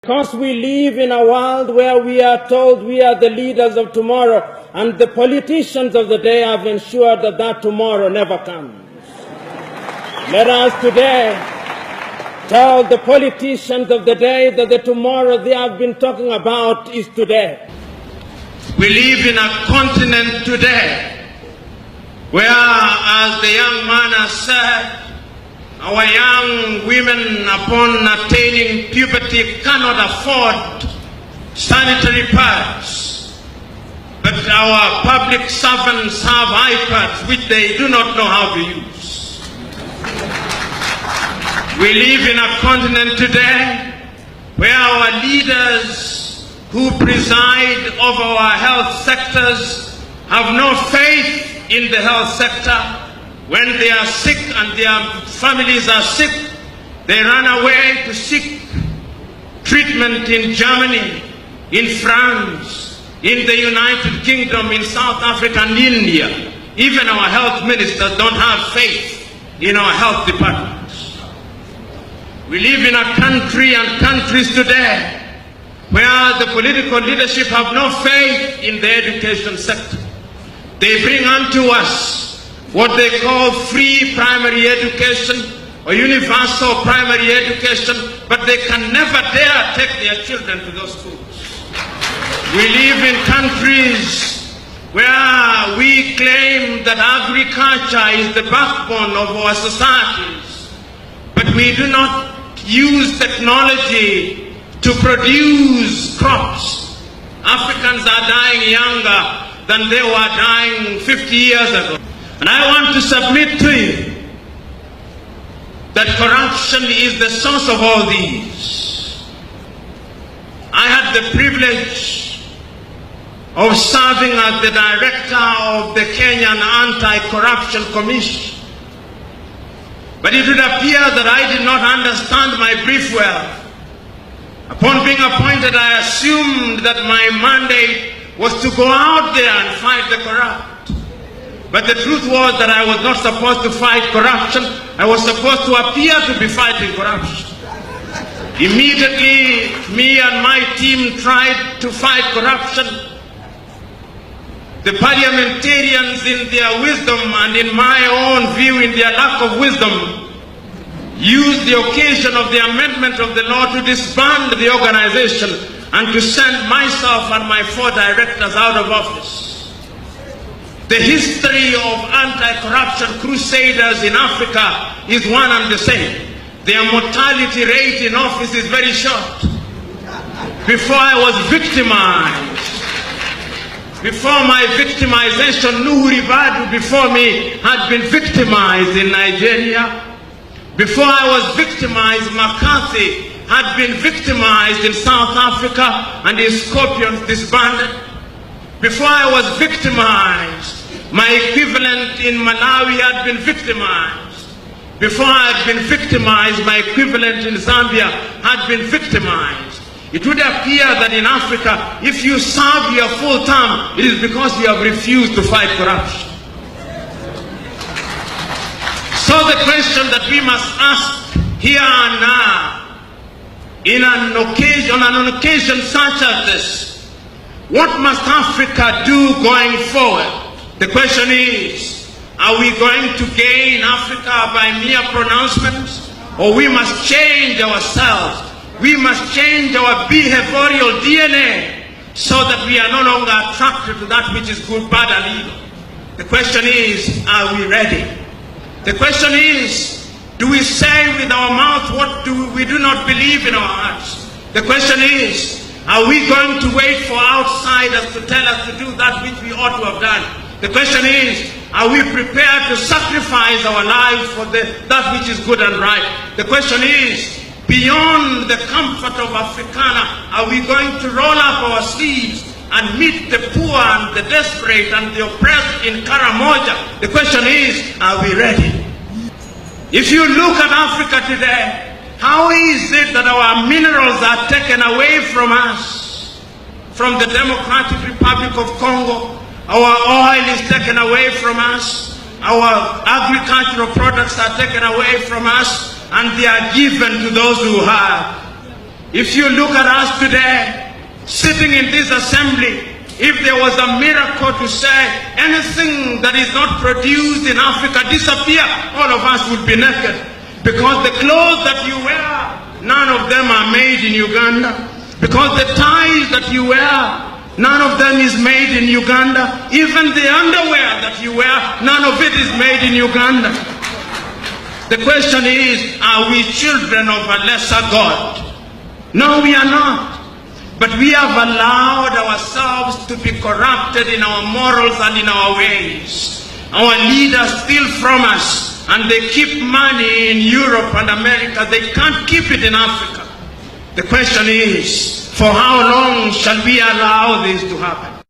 Because we live in a world where we are told we are the leaders of tomorrow, and the politicians of the day have ensured that that tomorrow never comes. Let us today tell the politicians of the day that the tomorrow they have been talking about is today. We live in a continent today where, as the young man has said, our young women, upon attaining puberty, cannot afford sanitary pads. But our public servants have iPads which they do not know how to use. We live in a continent today where our leaders who preside over our health sectors have no faith in the health sector. When they are sick and their families are sick, they run away to seek treatment in Germany, in France, in the United Kingdom, in South Africa and India. Even our health ministers don't have faith in our health departments. We live in a country and countries today where the political leadership have no faith in the education sector. They bring unto us what they call free primary education or universal primary education, but they can never dare take their children to those schools. We live in countries where we claim that agriculture is the backbone of our societies, but we do not use technology to produce crops. Africans are dying younger than they were dying 50 years ago. And I want to submit to you that corruption is the source of all these. I had the privilege of serving as the director of the Kenyan Anti-Corruption Commission. But it would appear that I did not understand my brief well. Upon being appointed, I assumed that my mandate was to go out there and fight the corrupt. But the truth was that I was not supposed to fight corruption. I was supposed to appear to be fighting corruption. Immediately, me and my team tried to fight corruption. The parliamentarians, in their wisdom and in my own view, in their lack of wisdom, used the occasion of the amendment of the law to disband the organization and to send myself and my 4 directors out of office. The history of anti-corruption crusaders in Africa is one and the same. Their mortality rate in office is very short. Before I was victimized, before my victimization, Nuhu Ribadu before me had been victimized in Nigeria. Before I was victimized, McCarthy had been victimized in South Africa and his scorpions disbanded. Before I was victimized, my equivalent in Malawi had been victimized. Before I had been victimized, my equivalent in Zambia had been victimized. It would appear that in Africa, if you serve your full term, it is because you have refused to fight corruption. So the question that we must ask here and now, on an occasion such as this, what must Africa do going forward? The question is, are we going to gain Africa by mere pronouncements? Or we must change ourselves? We must change our behavioral DNA so that we are no longer attracted to that which is good, bad, and evil. The question is, are we ready? The question is, do we say with our mouth what we do not believe in our hearts? The question is, are we going to wait for outsiders to tell us to do that which we ought to have done? The question is, are we prepared to sacrifice our lives for that which is good and right? The question is, beyond the comfort of Africana, are we going to roll up our sleeves and meet the poor and the desperate and the oppressed in Karamoja? The question is, are we ready? If you look at Africa today, how is it that our minerals are taken away from us? From the Democratic Republic of Congo, our oil is taken away from us, our agricultural products are taken away from us, and they are given to those who have. If you look at us today, sitting in this assembly, if there was a miracle to say anything that is not produced in Africa disappear, all of us would be naked. Because the clothes that you wear, none of them are made in Uganda. Because the ties that you wear, none of them is made in Uganda. Even the underwear that you wear, none of it is made in Uganda. The question is, are we children of a lesser God? No, we are not. But we have allowed ourselves to be corrupted in our morals and in our ways. Our leaders steal from us, and they keep money in Europe and America. They can't keep it in Africa. The question is, for how long shall we allow this to happen?